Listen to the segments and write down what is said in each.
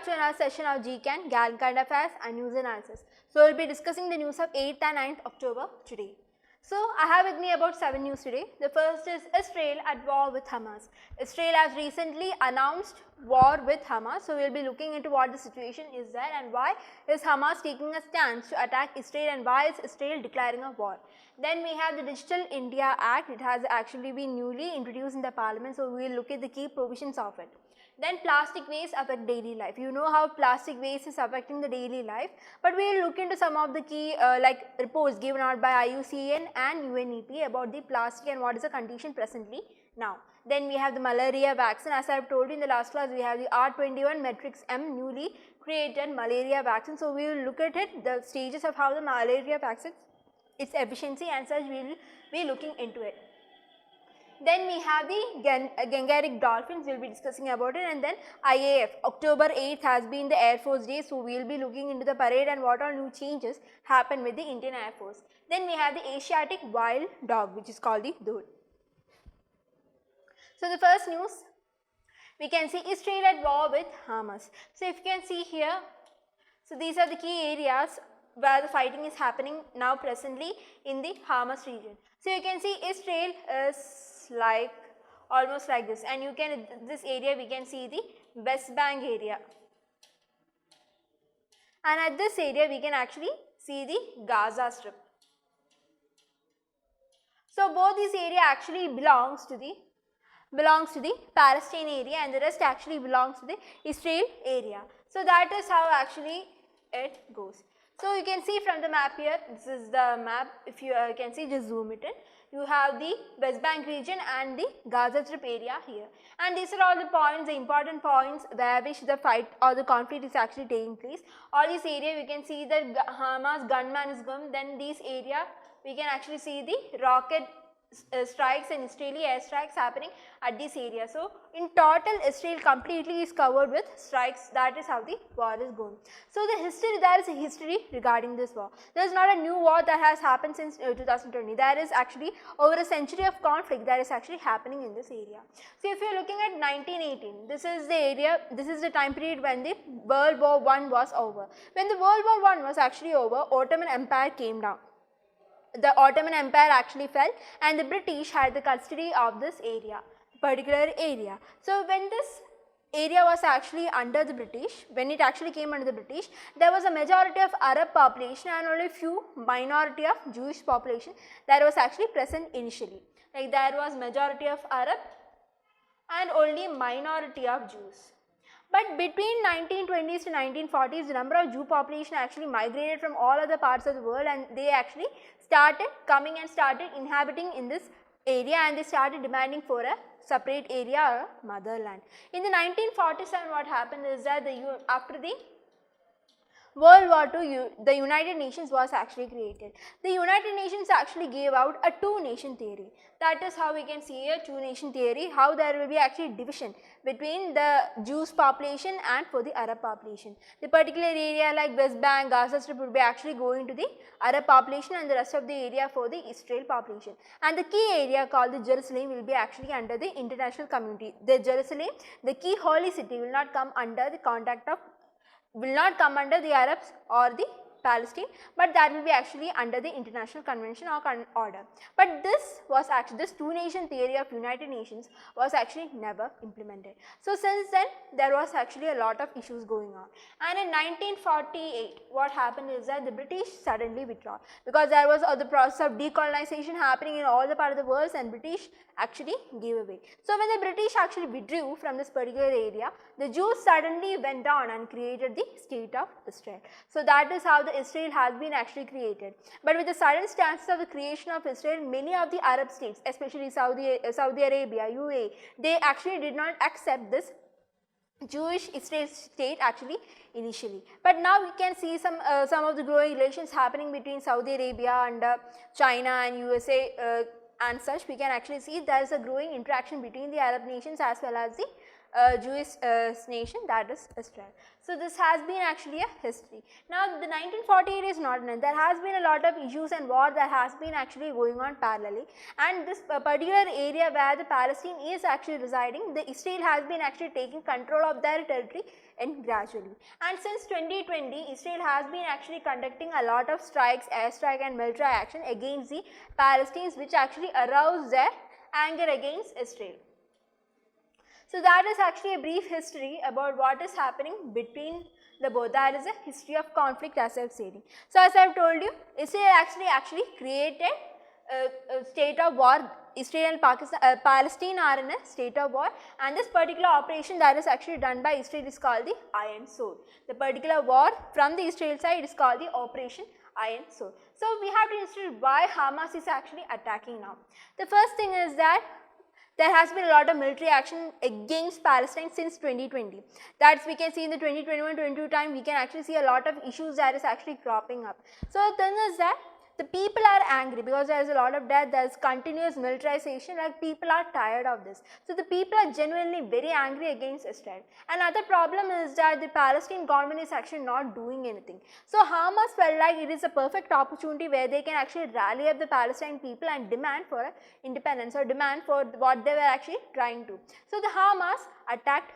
back to another session of CaN, Gallant IAS and News Analysis. So, we will be discussing the news of 8th and 9th October today. So, I have with me about 7 news today. The first is Israel at war with Hamas. Israel has recently announced war with Hamas. So, we will be looking into what the situation is there and why is Hamas taking a stance to attack Israel and why is Israel declaring a war. Then we have the Digital India Act. It has actually been newly introduced in the parliament. So, we will look at the key provisions of it. Then plastic waste affect daily life. You know how plastic waste is affecting the daily life, but we will look into some of the key reports given out by IUCN and UNEP about the plastic and what is the condition presently now. Then we have the malaria vaccine. As I have told you in the last class, we have the R21 matrix M newly created malaria vaccine. So, we will look at it, the stages of how the malaria vaccine, its efficiency and such, we will be looking into it. Then we have the Gantic Dolphins, we will be discussing about it, and then IAF, October 8th has been the Air Force Day, so we will be looking into the parade and what all new changes happen with the Indian Air Force. Then we have the Asiatic wild dog, which is called the Dole. So, the first news, we can see Israel at war with Hamas. So, if you can see here, so these are the key areas where the fighting is happening now presently in the Hamas region. So, you can see Israel is like almost like this, and you can, this area we can see the West Bank area, and at this area we can actually see the Gaza Strip. So, both this area actually belongs to the Palestine area and the rest actually belongs to the Israel area. So, that is how actually it goes. So, you can see from the map here, this is the map, if you can see, just zoom it in. You have the West Bank region and the Gaza Strip area here, and these are all the points, the important points where which the fight or the conflict is actually taking place. All this area we can see the Hamas gunman is gone, then this area we can actually see the rocket strikes and Israeli airstrikes happening at this area. So, in total Israel completely is covered with strikes. That is how the war is going. So, the history, there is a history regarding this war. There is not a new war that has happened since 2020. There is actually over a century of conflict that is actually happening in this area. So, if you are looking at 1918, this is the area, this is the time period when the World War I was over. When the World War I was actually over, Ottoman Empire came down. The Ottoman Empire actually fell and the British had the custody of this area, particular area. So, when this area was actually under the British, when it actually came under the British, there was a majority of Arab population and only few minority of Jewish population that was actually present initially. Like there was majority of Arab and only minority of Jews. But between 1920s to 1940s, the number of Jew population actually migrated from all other parts of the world and they actually started coming and started inhabiting in this area and they started demanding for a separate area or a motherland. In the 1947, what happened is that after the World War II, the United Nations was actually created. The United Nations actually gave out a two-nation theory. That is how we can see a two-nation theory, how there will be actually division between the Jewish population and for the Arab population. The particular area like West Bank, Gaza Strip would be actually going to the Arab population and the rest of the area for the Israel population. And the key area called the Jerusalem will be actually under the international community. The Jerusalem, the key holy city, will not come under the contact of the Arabs or the Palestine, but that will be actually under the international convention or order. But this was actually, this two-nation theory of United Nations was actually never implemented. So, since then there was actually a lot of issues going on, and in 1948 what happened is that the British suddenly withdrew because there was the process of decolonization happening in all the part of the world and British actually gave away. So, when the British actually withdrew from this particular area, the Jews suddenly went on and created the state of Israel. So, that is how the Israel has been actually created. But with the sudden stance of the creation of Israel, many of the Arab states, especially Saudi Arabia, UAE, they actually did not accept this Jewish Israel state actually initially. But now we can see some of the growing relations happening between Saudi Arabia and China and USA and such. We can actually see there is a growing interaction between the Arab nations as well as the Jewish nation, that is Israel. So this has been actually a history. Now the 1948 is not done. There has been a lot of issues and war that has been actually going on parallelly, and this particular area where the Palestine is actually residing, the Israel has been actually taking control of their territory and gradually. And since 2020, Israel has been actually conducting a lot of strikes, airstrike and military action against the Palestinians, which actually aroused their anger against Israel. So that is actually a brief history about what is happening between the both. That is a history of conflict, as I have said. So as I have told you, Israel actually created a state of war. Israel and Palestine are in a state of war, and this particular operation that is actually done by Israel is called the Iron Sword. The particular war from the Israel side is called the Operation Iron Sword. So we have to understand why Hamas is actually attacking now. The first thing is that there has been a lot of military action against Palestine since 2020. That's we can see in the 2021-22 time, we can actually see a lot of issues that is actually cropping up. So the thing is that the people are angry because there is a lot of death, there is continuous militarization, like people are tired of this. So the people are genuinely very angry against Israel. Another problem is that the Palestinian government is actually not doing anything. So Hamas felt like it is a perfect opportunity where they can actually rally up the Palestinian people and demand for independence or demand for what they were actually trying to. So the Hamas attacked.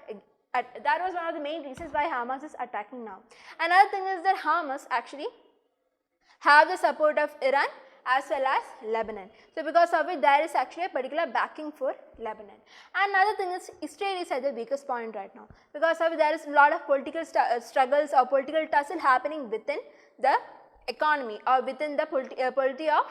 That was one of the main reasons why Hamas is attacking now. Another thing is that Hamas actually have the support of Iran as well as Lebanon. So because of it, there is actually a particular backing for Lebanon. And another thing is Israel is at the weakest point right now. Because of it, there is a lot of political struggles or political tussle happening within the economy or within the polity of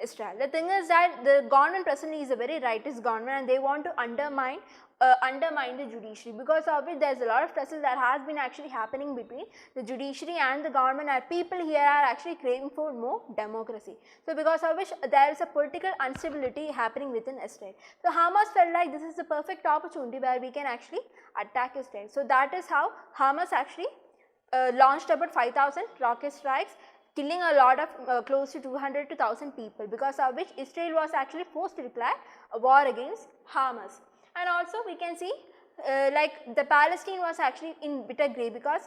Israel. The thing is that the government presently is a very rightist government, and they want to undermine the judiciary. Because of it, there is a lot of tussle that has been actually happening between the judiciary and the government, and people here are actually craving for more democracy. So because of which there is a political instability happening within Israel. So Hamas felt like this is the perfect opportunity where we can actually attack Israel. So that is how Hamas actually launched about 5,000 rocket strikes, killing a lot of close to 200 to 1,000 people, because of which Israel was actually forced to declare a war against Hamas. And also we can see like the Palestine was actually in bitter grey, because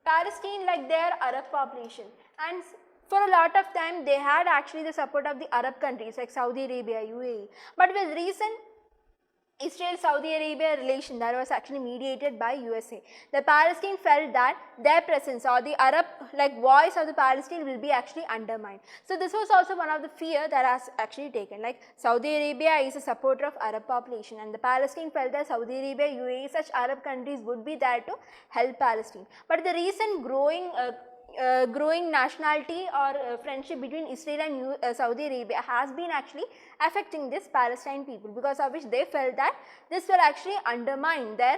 Palestine, like their Arab population, and for a lot of time they had actually the support of the Arab countries like Saudi Arabia, UAE. But with recent Israel-Saudi Arabia relation that was actually mediated by USA, the Palestine felt that their presence or the Arab voice of the Palestine will be actually undermined. So this was also one of the fear that has actually taken, like Saudi Arabia is a supporter of Arab population, and the Palestine felt that Saudi Arabia, UAE, such Arab countries would be there to help Palestine. But the recent growing nationality or friendship between Israel and Saudi Arabia has been actually affecting this Palestine people, because of which they felt that this will actually undermine their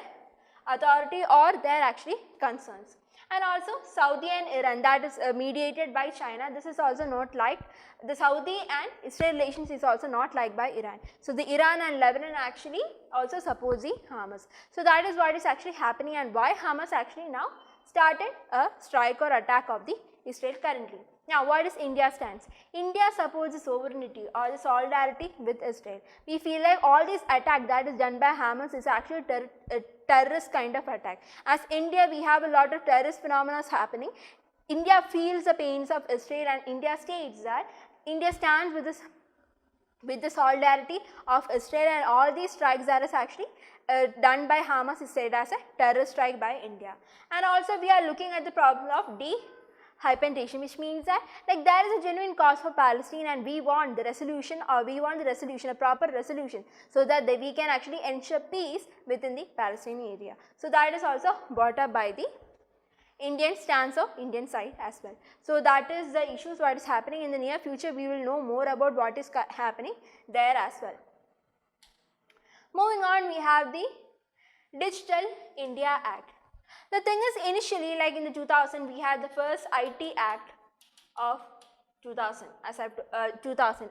authority or their actually concerns. And also Saudi and Iran, that is mediated by China, this is also not liked. The Saudi and Israel relations is also not liked by Iran. So the Iran and Lebanon actually also support the Hamas. So that is what is actually happening, and why Hamas actually now started a strike or attack of the Israel currently. Now what is India's stance? India supports the sovereignty or the solidarity with Israel. We feel like all this attack that is done by Hamas is actually a terrorist kind of attack. As India, we have a lot of terrorist phenomena happening. India feels the pains of Israel, and India states that India stands with the solidarity of Israel, and all these strikes that is actually done by Hamas is said as a terrorist strike by India. And also we are looking at the problem of dehyphenation, which means that there is a genuine cause for Palestine, and we want the resolution, a proper resolution, so that we can actually ensure peace within the Palestinian area. So that is also brought up by the Indian stance of Indian side as well. So that is the issues what is happening. In the near future we will know more about what is happening there as well. Moving on, we have the Digital India Act. The thing is, initially like in the 2000 we had the first IT Act of 2000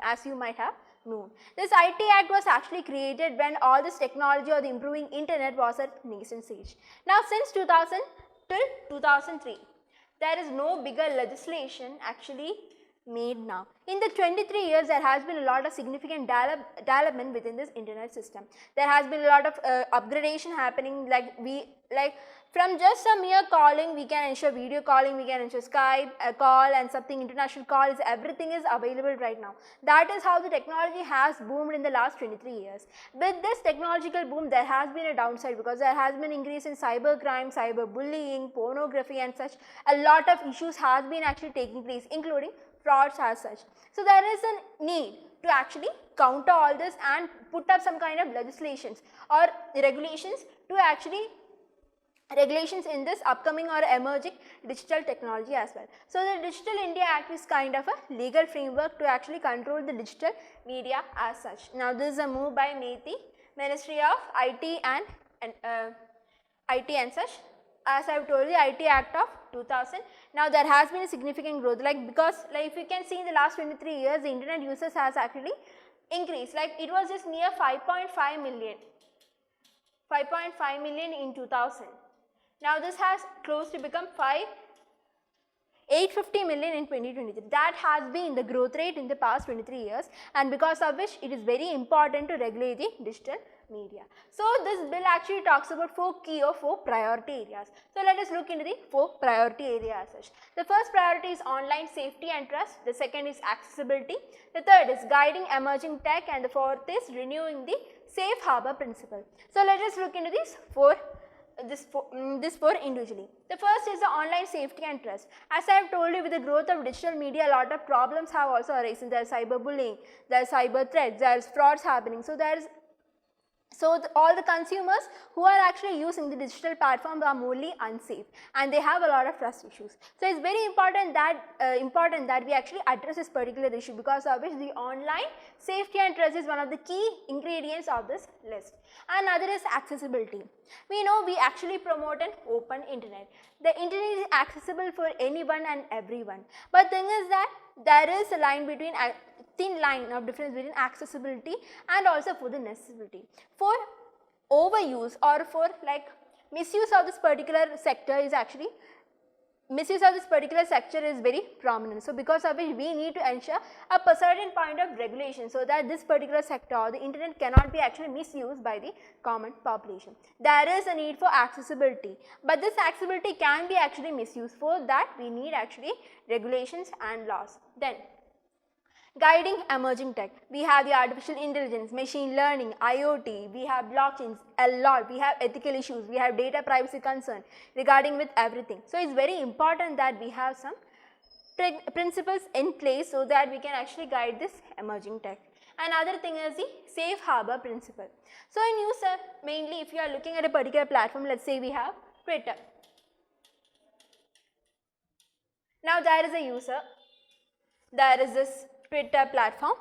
as you might have known. This IT Act was actually created when all this technology or the improving internet was at nascent stage. Now since 2000 till 2003, there is no bigger legislation actually made now. In the 23 years, there has been a lot of significant development within this internet system. There has been a lot of upgradation happening, like from just a mere calling, we can ensure video calling, we can ensure Skype, a call and something international calls, everything is available right now. That is how the technology has boomed in the last 23 years. With this technological boom, there has been a downside because there has been increase in cybercrime, cyberbullying, pornography and such. A lot of issues has been actually taking place, including frauds as such. So there is a need to actually counter all this and put up some kind of legislations or regulations to actually regulations in this upcoming or emerging digital technology as well. So the Digital India Act is kind of a legal framework to actually control the digital media as such. Now this is a move by MeitY, Ministry of IT and such. As I have told you, IT Act of 2000. Now there has been a significant growth, because if you can see in the last 23 years, the internet users has actually increased. Like it was just near 5.5 million in 2000. Now this has close to become 850 million in 2023. That has been the growth rate in the past 23 years, and because of which it is very important to regulate the digital media. So this bill actually talks about 4 key or 4 priority areas. So let us look into the 4 priority areas. The first priority is online safety and trust. The second is accessibility. The third is guiding emerging tech, and the fourth is renewing the safe harbor principle. So let us look into these four individually. The first is the online safety and trust. As I have told you, with the growth of digital media, a lot of problems have also arisen. There is cyberbullying, there is cyber threats, there is frauds happening. So all the consumers who are actually using the digital platforms are morally unsafe, and they have a lot of trust issues. So it's very important that we actually address this particular issue, because of which the online safety and trust is one of the key ingredients of this list. Another is accessibility. We know we actually promote an open internet. The internet is accessible for anyone and everyone. But thing is that there is a thin line of difference between accessibility and also for the necessity. For overuse or for misuse of this particular sector is very prominent. So because of which we need to ensure a certain point of regulation, so that this particular sector or the internet cannot be actually misused by the common population. There is a need for accessibility, but this accessibility can be actually misused. For that we need actually regulations and laws. Then guiding emerging tech. We have the artificial intelligence, machine learning, IoT, we have blockchains, a lot, we have ethical issues, we have data privacy concern regarding with everything. So it's very important that we have some principles in place so that we can actually guide this emerging tech. Another thing is the safe harbor principle. So in user, mainly if you are looking at a particular platform, let's say we have Twitter. Now there is a user, there is this Twitter platform,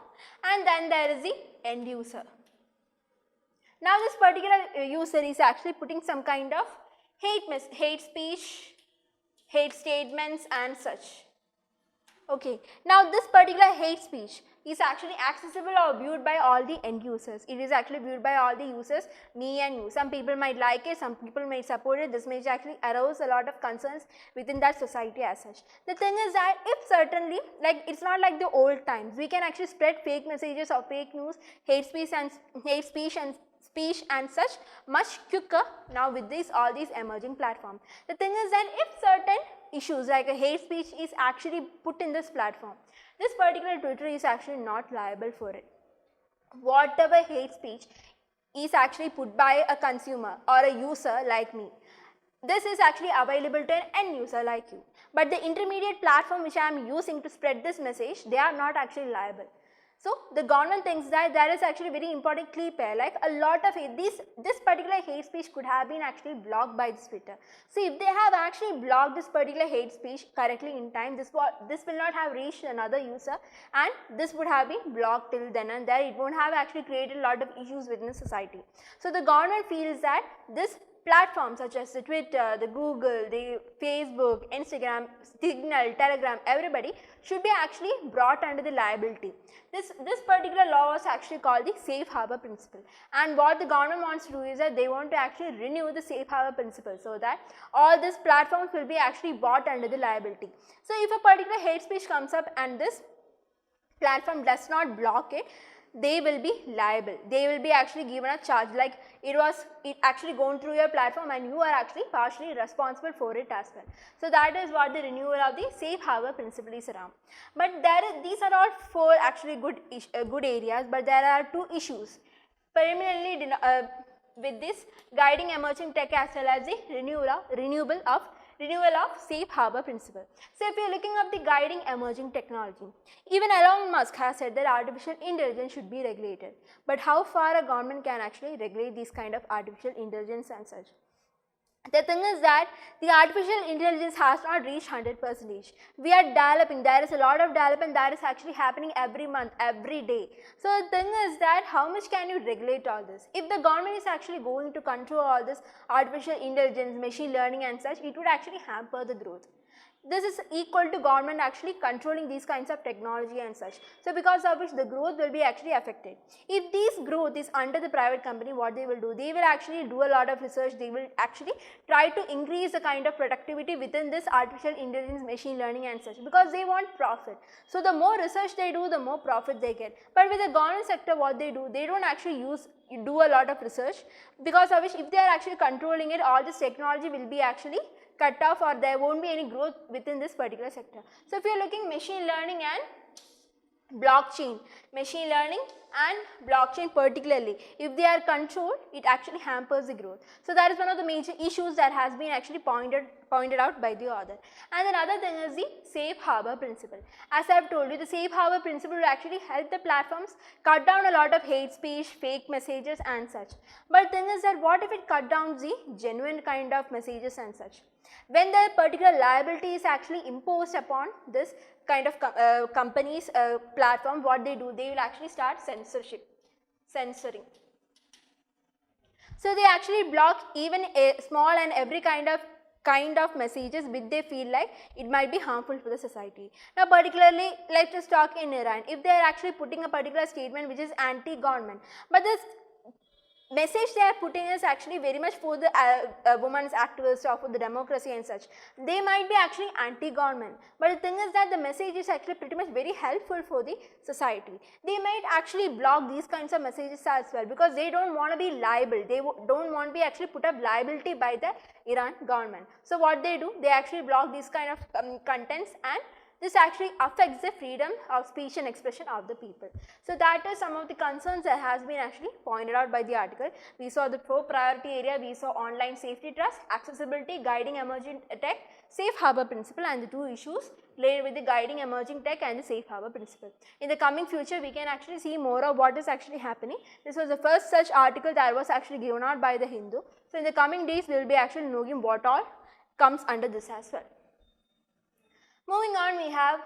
and then there is the end user. Now this particular user is actually putting some kind of hate speech, hate statements and such. Okay, now this particular hate speech is actually accessible or viewed by all the end users. It is actually viewed by all the users, me and you. Some people might like it, some people might support it. This may actually arouse a lot of concerns within that society as such. The thing is that if certainly, it's not like the old times, we can actually spread fake messages or fake news, hate speech and such much quicker now with all these emerging platforms. The thing is that if certain issues like a hate speech is actually put in this platform, this particular Twitter is actually not liable for it. Whatever hate speech is actually put by a consumer or a user like me, this is actually available to an end user like you. But the intermediate platform which I am using to spread this message, they are not actually liable. So the government thinks that there is actually very important key pair, a lot of this particular hate speech could have been actually blocked by this Twitter. So if they have actually blocked this particular hate speech correctly in time, this will not have reached another user, and this would have been blocked till then and there. It won't have actually created a lot of issues within the society. So the government feels that this platforms such as the Twitter, the Google, the Facebook, Instagram, Signal, Telegram, everybody should be actually brought under the liability. This particular law was actually called the safe harbor principle, and what the government wants to do is that they want to actually renew the safe harbor principle so that all these platforms will be actually brought under the liability. So if a particular hate speech comes up and this platform does not block it, they will be liable. They will be actually given a charge, like it actually gone through your platform and you are actually partially responsible for it as well. So that is what the renewal of the safe harbor principle is around. But these are all four actually good areas, but there are two issues primarily with this guiding emerging tech as well as the renewal of safe harbor principle. So if you are looking up the guiding emerging technology, even Elon Musk has said that artificial intelligence should be regulated. But how far a government can actually regulate these kind of artificial intelligence and such? The thing is that the artificial intelligence has not reached 100%. We are developing, there is a lot of development that is actually happening every month, every day. So the thing is that how much can you regulate all this? If the government is actually going to control all this artificial intelligence, machine learning and such, it would actually hamper the growth. This is equal to government actually controlling these kinds of technology and such. So because of which the growth will be actually affected. If this growth is under the private company, what they will do? They will actually do a lot of research. They will actually try to increase the kind of productivity within this artificial intelligence, machine learning and such, because they want profit. So the more research they do, the more profit they get. But with the government sector, what they do? They don't actually do a lot of research, because of which if they are actually controlling it, all this technology will be actually cut off, or there won't be any growth within this particular sector. So if you are looking machine learning and blockchain, machine learning and blockchain particularly, if they are controlled, it actually hampers the growth. So that is one of the major issues that has been actually pointed out by the author. And another thing is the safe harbor principle. As I have told you, the safe harbor principle will actually help the platforms cut down a lot of hate speech, fake messages and such. But the thing is that what if it cut down the genuine kind of messages and such? When the particular liability is actually imposed upon this kind of companies, platform, what they do? They will actually start censoring. So they actually block even a small and every kind of messages which they feel like it might be harmful for the society. Now particularly, let us talk in Iran. If they are actually putting a particular statement which is anti-government, but this message they are putting is actually very much for the women's activists or for the democracy and such, they might be actually anti-government. But the thing is that the message is actually pretty much very helpful for the society. They might actually block these kinds of messages as well, because they don't want to be liable. They don't want to be actually put up liability by the Iran government. So what they do? They actually block these kind of contents, and this actually affects the freedom of speech and expression of the people. So that is some of the concerns that has been actually pointed out by the article. We saw the 4 priority area, we saw online safety trust, accessibility, guiding emerging tech, safe harbor principle, and the 2 issues related with the guiding emerging tech and the safe harbor principle. In the coming future, we can actually see more of what is actually happening. This was the first such article that was actually given out by the Hindu. So in the coming days, we will be actually knowing what all comes under this as well. Moving on, we have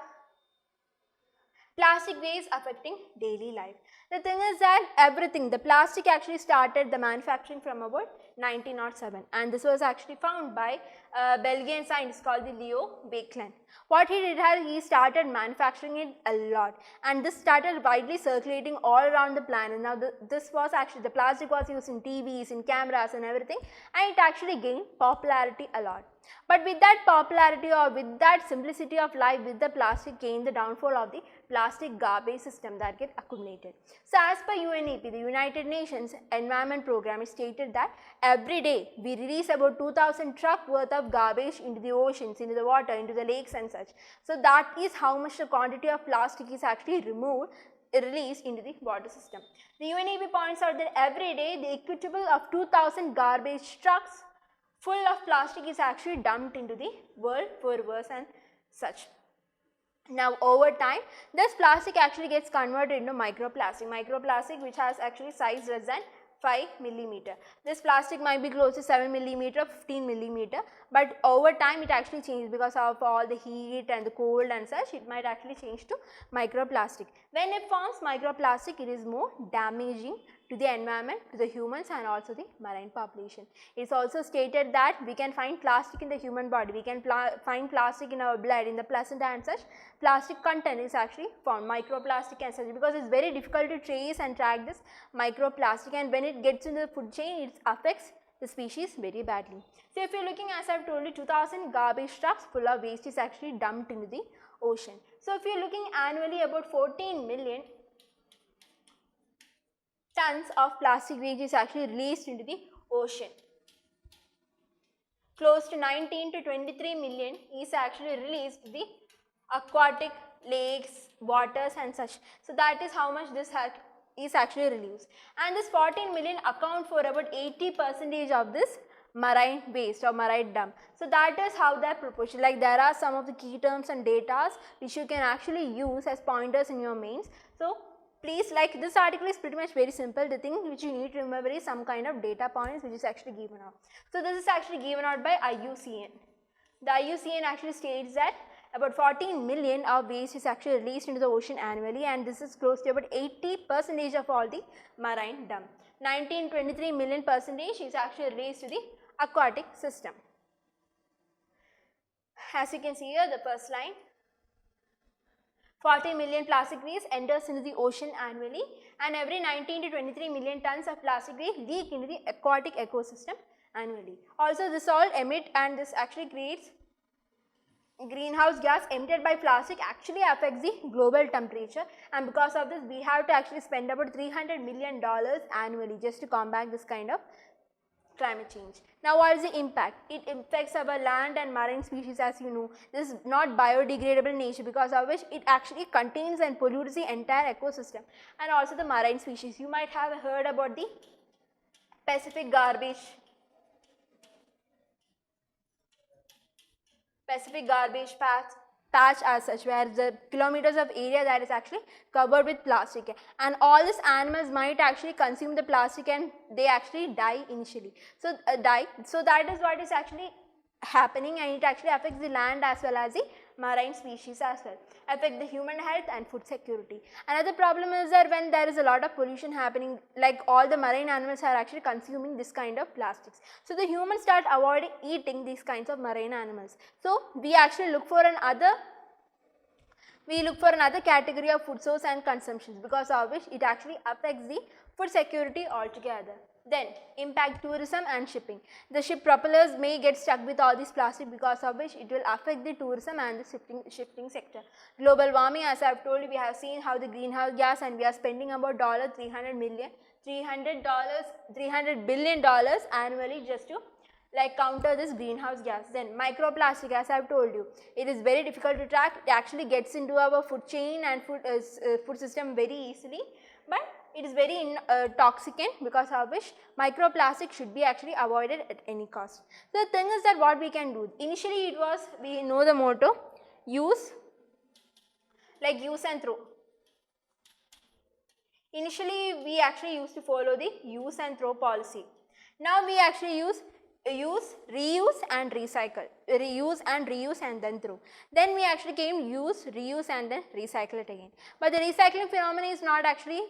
plastic waste affecting daily life. The thing is that everything, the plastic actually started the manufacturing from about 1907, and this was actually found by a Belgian scientist called the Leo Baekeland. What he did is he started manufacturing it a lot, and this started widely circulating all around the planet. Now this was actually, the plastic was used in TVs, in cameras and everything, and it actually gained popularity a lot. But with that popularity, or with that simplicity of life, with the plastic came the downfall of the plastic garbage system that get accumulated. So as per UNEP, the United Nations Environment Program, it stated that every day we release about 2000 truck worth of garbage into the oceans, into the water, into the lakes and such. So that is how much the quantity of plastic is actually released into the water system. The UNEP points out that every day the equitable of 2000 garbage trucks full of plastic is actually dumped into the world for rivers and such. Now over time, this plastic actually gets converted into microplastic which has actually size less than 5 millimeter. This plastic might be close to 7 millimeter, 15 millimeter, but over time it actually changes because of all the heat and the cold and such. It might actually change to microplastic. When it forms microplastic, it is more damaging to the environment, to the humans and also the marine population. It is also stated that we can find plastic in the human body, we can find plastic in our blood, in the placenta and such. Plastic content is actually formed, microplastic and such, because it is very difficult to trace and track this microplastic, and when it gets into the food chain, it affects the species very badly. So if you are looking, as I have told you, 2000 garbage trucks full of waste is actually dumped into the ocean. So if you're looking annually, about 14 million tons of plastic waste is actually released into the ocean. Close to 19 to 23 million is actually released to the aquatic lakes, waters and such. So that is how much this is actually released. And this 14 million account for about 80% of this marine waste or marine dump. So that is how that proportion, like there are some of the key terms and data which you can actually use as pointers in your mains. So please, like this article is pretty much very simple. The thing which you need to remember is some kind of data points which is actually given out. So this is actually given out by IUCN. The IUCN actually states that about 14 million of waste is actually released into the ocean annually, and this is close to about 80% of all the marine dump. 19-23 million percentage is actually released to the aquatic system. As you can see here, the first line, 40 million plastic waste enters into the ocean annually, and every 19 to 23 million tons of plastic waste leak into the aquatic ecosystem annually. Also this all emit, and this actually creates greenhouse gas emitted by plastic actually affects the global temperature, and because of this we have to actually spend about $300 million annually just to combat this kind of climate change. Now what is the impact? It affects our land and marine species, as you know. This is not biodegradable in nature, because of which it actually contains and pollutes the entire ecosystem and also the marine species. You might have heard about the Pacific garbage patch as such, where the kilometers of area that is actually covered with plastic, and all these animals might actually consume the plastic and they actually die initially. So so that is what is actually happening, and it actually affects the land as well as the marine species as well, affect the human health and food security. Another problem is that when there is a lot of pollution happening, like all the marine animals are actually consuming this kind of plastics. So the humans start avoiding eating these kinds of marine animals. So we actually look for another category of food source and consumptions, because of which it actually affects the food security altogether. Then impact tourism and shipping. The ship propellers may get stuck with all this plastic, because of which it will affect the tourism and the shipping sector. Global warming, as I have told you, we have seen how the greenhouse gas, and we are spending about $300 billion annually just to like counter this greenhouse gas. Then microplastic, as I have told you, it is very difficult to track. It actually gets into our food chain and food system very easily, but it is very toxicant, because of which microplastic should be actually avoided at any cost. So the thing is that what we can do, initially it was, we know the motto, use and throw. Initially we actually used to follow the use and throw policy. Now we actually use, reuse and recycle, reuse and then throw. Then we actually came use, reuse and then recycle it again. But the recycling phenomenon is not actually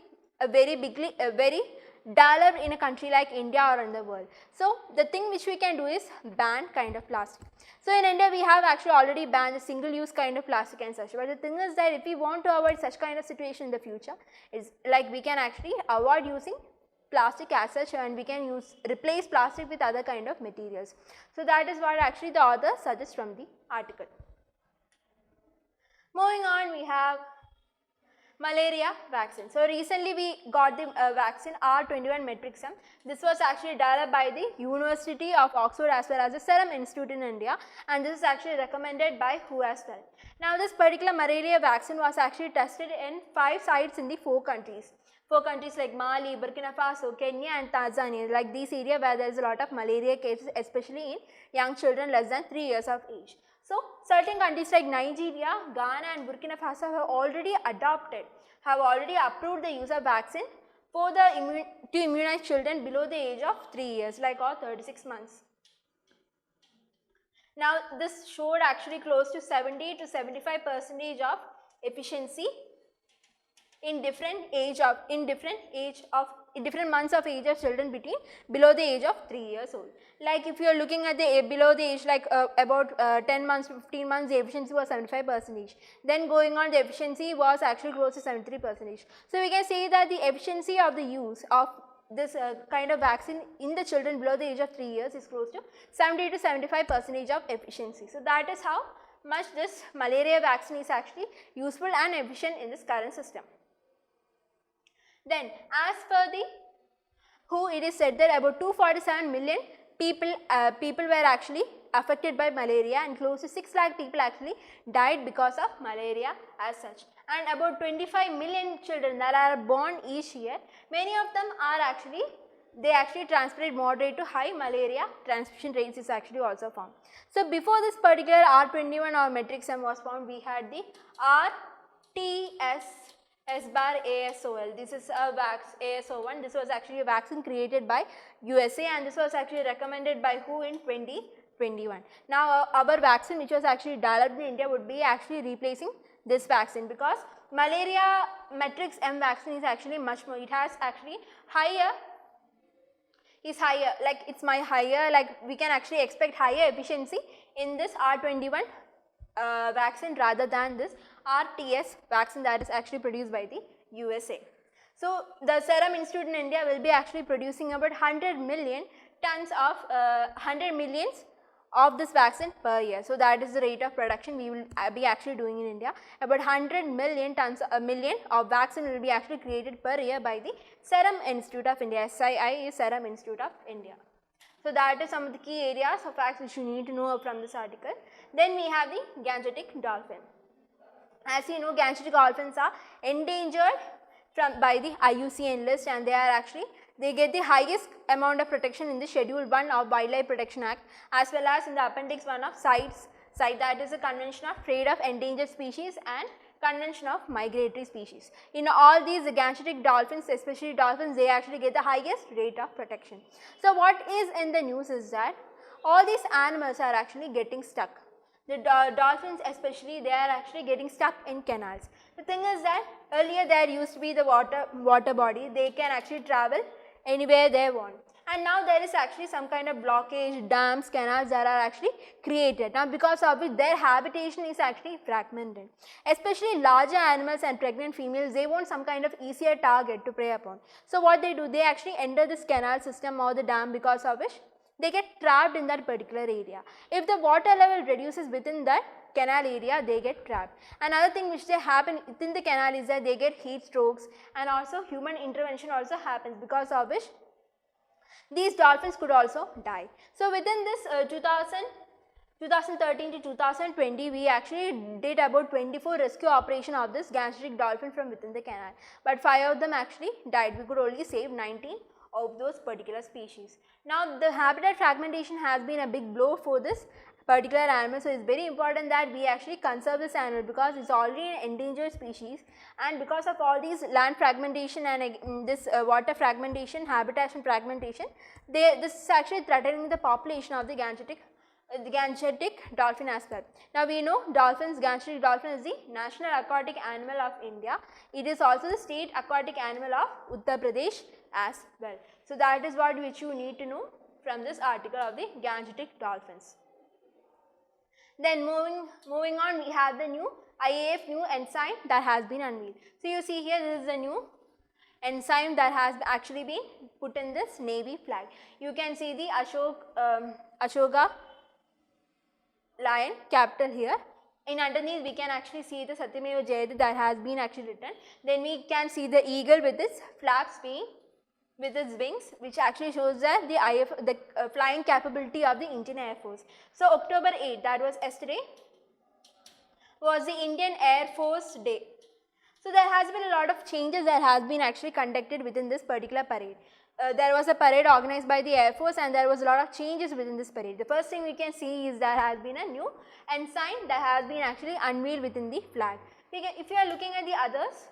very developed in a country like India or in the world. So the thing which we can do is ban kind of plastic. So in India we have actually already banned the single use kind of plastic and such, but the thing is that if we want to avoid such kind of situation in the future, it's like we can actually avoid using plastic as such, and we can replace plastic with other kind of materials. So that is what actually the author suggests from the article. Moving on, we have malaria vaccine. So recently we got the vaccine R21 Metrixum. This was actually developed by the University of Oxford as well as the Serum Institute in India, and this is actually recommended by WHO as well. Now this particular malaria vaccine was actually tested in 5 sites in the 4 countries. 4 countries like Mali, Burkina Faso, Kenya and Tanzania, like these areas where there is a lot of malaria cases, especially in young children less than 3 years of age. So certain countries like Nigeria, Ghana and Burkina Faso have already approved the use of vaccine for to immunize children below the age of 3 years, like or 36 months. Now this showed actually close to 70 to 75% of efficiency in different months of age of children below the age of 3 years old. Like if you are looking at the below the age, like about 10 months, 15 months, the efficiency was 75%. Then going on, the efficiency was actually close to 73%. So we can say that the efficiency of the use of this kind of vaccine in the children below the age of 3 years is close to 70 to 75% of efficiency. So that is how much this malaria vaccine is actually useful and efficient in this current system. Then as per the WHO, it is said that about 247 million people were actually affected by malaria, and close to 6 lakh people actually died because of malaria as such. And about 25 million children that are born each year, many of them are actually transmitted moderate to high malaria transmission rates is actually also found. So before this particular R21 or metric sum was found, we had the RTS S/ASOL. This is a ASO1. This was actually a vaccine created by USA, and this was actually recommended by WHO in 2021. Now our vaccine which was actually developed in India would be actually replacing this vaccine, because malaria matrix M vaccine is actually much more, it has actually higher, like it's my higher, like we can actually expect higher efficiency in this R21 vaccine rather than this RTS vaccine that is actually produced by the USA. So the Serum Institute in India will be actually producing about 100 million tons of 100 millions of this vaccine per year. So that is the rate of production we will be actually doing in India. About 100 million tons, a million of vaccine will be actually created per year by the Serum Institute of India. SII is Serum Institute of India. So that is some of the key areas of facts which you need to know from this article. Then we have the Gantic dolphin. As you know, Gantic dolphins are endangered by the IUCN list, and they get the highest amount of protection in the Schedule 1 of Wildlife Protection Act, as well as in the Appendix 1 of CITES, that is the Convention of Trade of Endangered Species and Convention of Migratory Species. In all these Gantic dolphins, especially dolphins, they actually get the highest rate of protection. So what is in the news is that all these animals are actually getting stuck. The dolphins especially, they are actually getting stuck in canals. The thing is that earlier there used to be the water body, they can actually travel anywhere they want. And now there is actually some kind of blockage, dams, canals that are actually created. Now because of it, their habitation is actually fragmented. Especially larger animals and pregnant females, they want some kind of easier target to prey upon. So what they do, they actually enter this canal system or the dam, because of which they get trapped in that particular area. If the water level reduces within that canal area, they get trapped. Another thing which they happen within the canal is that they get heat strokes, and also human intervention also happens, because of which these dolphins could also die. So within this 2013 to 2020, we actually did about 24 rescue operation of this Gantic dolphin from within the canal, but 5 of them actually died. We could only save 19 of those particular species. Now the habitat fragmentation has been a big blow for this particular animal, so it's very important that we actually conserve this animal, because it's already an endangered species, and because of all these land fragmentation and this water fragmentation, habitation fragmentation, this is actually threatening the population of the Gantic dolphin as well. Now we know Gantic dolphin is the national aquatic animal of India. It is also the state aquatic animal of Uttar Pradesh as well. So that is what which you need to know from this article of the Gantic dolphins. Then moving on, we have the new IAF new ensign that has been unveiled. So you see here, this is the new ensign that has actually been put in this navy flag. You can see the Ashoka lion capital here. In underneath we can actually see the Satyameva Jayate that has been actually written. Then we can see the eagle with its flaps being with its wings, which actually shows that the flying capability of the Indian Air Force. So October 8, that was yesterday, was the Indian Air Force Day. So there has been a lot of changes that has been actually conducted within this particular parade. There was a parade organized by the Air Force, and there was a lot of changes within this parade. The first thing we can see is there has been a new ensign that has been actually unveiled within the flag. If you are looking at the others,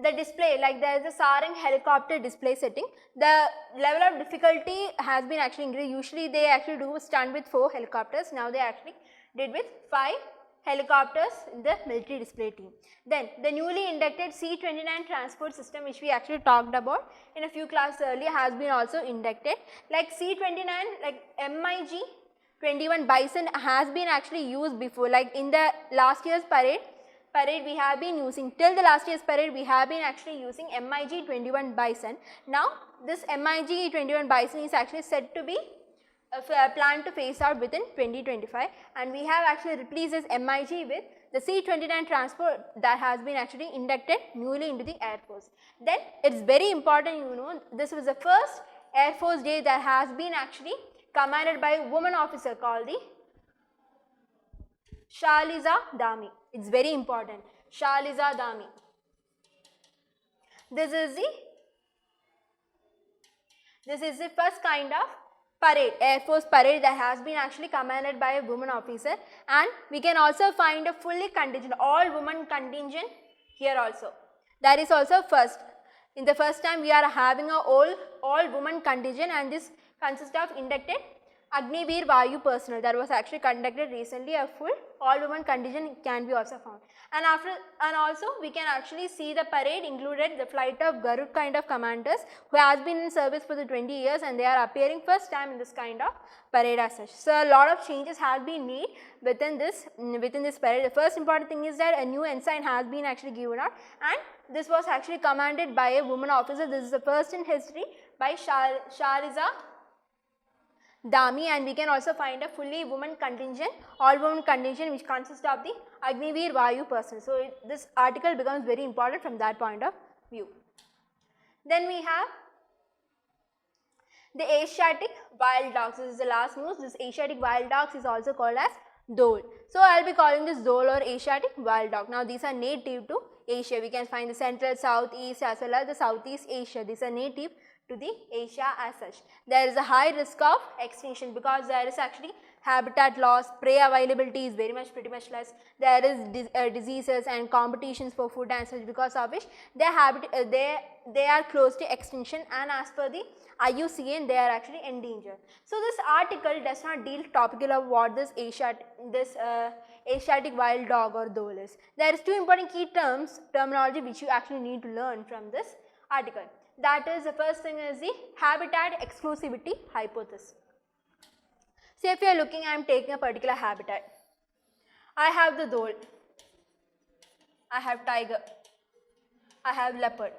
the display, like there is a Sarang helicopter display setting, the level of difficulty has been actually increased. Usually they actually do stunt with 4 helicopters, now they actually did with 5 helicopters in the military display team. Then the newly inducted C-29 transport system, which we actually talked about in a few classes earlier, has been also inducted. Like C-29, like MiG-21 Bison has been actually used before, like in the last year's parade we have been using, till the last year's parade we have been actually using MiG-21 Bison. Now this MiG-21 Bison is actually said to be planned to phase out within 2025, and we have actually replaced this MiG with the C-29 transport that has been actually inducted newly into the Air Force. Then it is very important, you know, this was the first Air Force Day that has been actually commanded by a woman officer called the Shaliza Dami. It's very important. Shaliza Dami. This is the first kind of parade, Air Force parade that has been actually commanded by a woman officer, and we can also find a fully contingent, all woman contingent here also. That is also first. In the first time we are having a all woman contingent, and this consists of inducted Agniveer Vayu personnel that was actually conducted recently. A full all woman contingent can be also found, and also we can actually see the parade included the flight of Garud kind of commanders who has been in service for the 20 years, and they are appearing first time in this kind of parade as such. So a lot of changes have been made within this parade. The first important thing is that a new ensign has been actually given out, and this was actually commanded by a woman officer. This is the first in history by Shaliza Dami, and we can also find a fully woman contingent, all woman contingent, which consists of the Agniveer Vayu personnel. So this article becomes very important from that point of view. Then we have the Asiatic wild dogs. This is the last news. This Asiatic wild dogs is also called as dhole. So I will be calling this dhole or Asiatic wild dog. Now these are native to Asia. We can find the central, southeast as well as the Southeast Asia. These are native to the Asia as such. There is a high risk of extinction because there is actually habitat loss, prey availability is pretty much less. There is diseases and competitions for food and such, because of which they are close to extinction, and as per the IUCN they are actually endangered. So this article does not deal topical of what this Asiatic wild dog or dhole is. There is two important key terminology which you actually need to learn from this article. That is, the first thing is the habitat exclusivity hypothesis. Say if you are looking, I am taking a particular habitat. I have the dhole, I have tiger, I have leopard.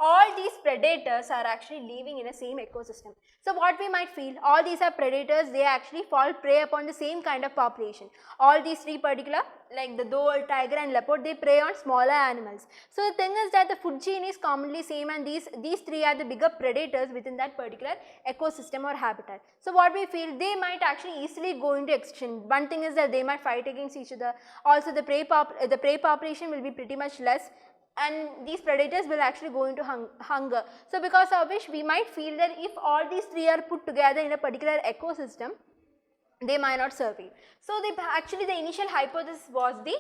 All these predators are actually living in a same ecosystem. So what we might feel, all these are predators, they actually fall prey upon the same kind of population. All these three particular, like the dhole, tiger and leopard, they prey on smaller animals. So the thing is that the food chain is commonly same, and these three are the bigger predators within that particular ecosystem or habitat. So what we feel, they might actually easily go into extinction. One thing is that they might fight against each other. Also the prey population will be pretty much less, and these predators will actually go into hunger. So because of which we might feel that if all these three are put together in a particular ecosystem, they might not survive. So actually the initial hypothesis was the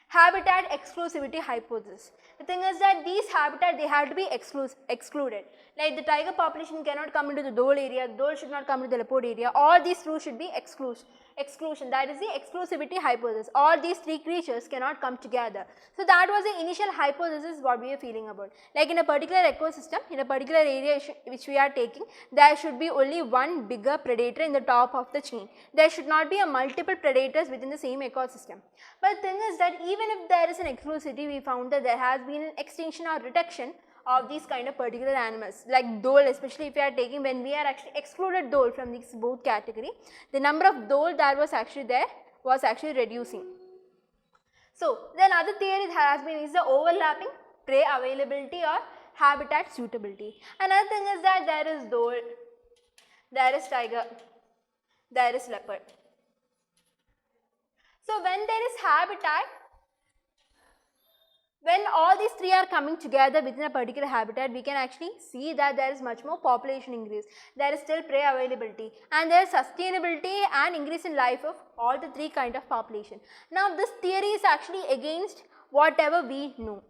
habitat exclusivity hypothesis. The thing is that these habitat, they have to be excluded. Like the tiger population cannot come into the dhole area, the dhole should not come into the leopard area. All these two should be exclusion. That is the exclusivity hypothesis. All these three creatures cannot come together. So that was the initial hypothesis what we are feeling about. Like in a particular ecosystem, in a particular area which we are taking, there should be only one bigger predator in the top of the chain. There should not be a multiple predators within the same ecosystem. But the thing is that even if there is an exclusivity, we found that there has been an extinction or reduction of these kind of particular animals, like dhole, especially if we are taking, when we are actually excluded dhole from these both category, the number of dhole that was actually there was actually reducing. So the another theory that has been is the overlapping prey availability or habitat suitability. Another thing is that there is dhole, there is tiger, there is leopard. So when there is habitat, when all these three are coming together within a particular habitat, we can actually see that there is much more population increase. There is still prey availability, and there is sustainability and increase in life of all the three kind of population. Now this theory is actually against whatever we know.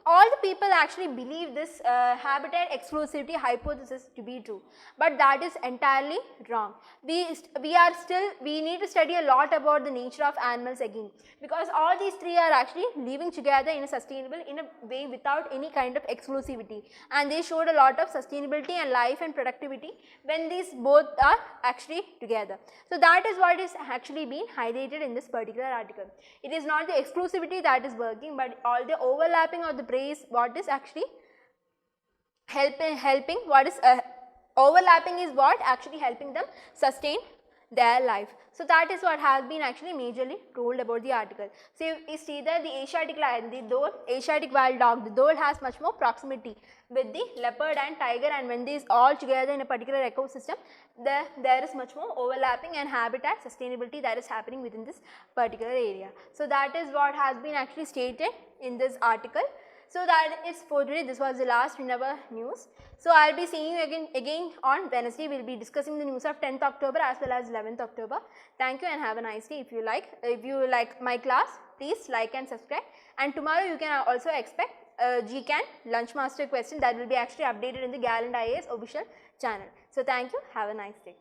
All the people actually believe this habitat exclusivity hypothesis to be true, but that is entirely wrong. We need to study a lot about the nature of animals again, because all these three are actually living together in a sustainable in a way without any kind of exclusivity, and they showed a lot of sustainability and life and productivity when these both are actually together. So that is what is actually being highlighted in this particular article. It is not the exclusivity that is working, but all the overlapping of the prey is what is actually helping, what is Overlapping is what actually helping them sustain their life. So that is what has been actually majorly told about the article. So you see that the Asiatic lion, the dhole, Asiatic wild dog, the dhole has much more proximity with the leopard and tiger, and when these all together in a particular ecosystem, there is much more overlapping and habitat sustainability that is happening within this particular area. So that is what has been actually stated in this article. So that is for today. This was the last in our news. So I will be seeing you again on Wednesday. We will be discussing the news of 10th October as well as 11th October. Thank you and have a nice day. If you like my class, please like and subscribe. And tomorrow you can also expect CaN lunch master question that will be actually updated in the Gallant IAS official channel. So thank you. Have a nice day.